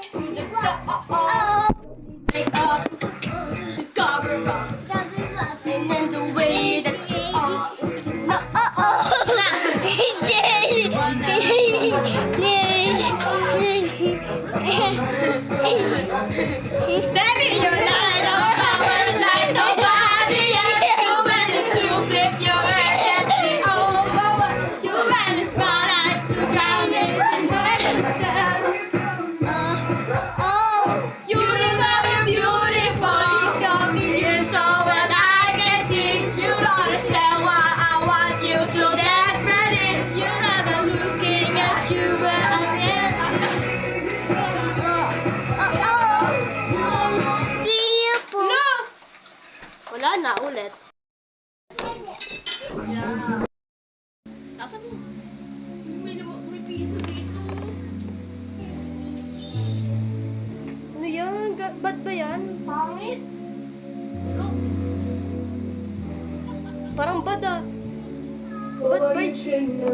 to the top. Take off the cover up. And then the way that you are is Baby, you're light on power like nobody else. You're ready to flip your head and see all over. You're ready to spotlight to drown it in down. You know you're beautiful. If you're being so what I can see. You don't understand why I want you so desperately. You're never looking at you where I'm in. No! Wala na, ulit. Nasaan mo? May piso dito. Ano yan? Bad ba yan? Pangit. Parang bad ah. Bad ba? Ulitin mo.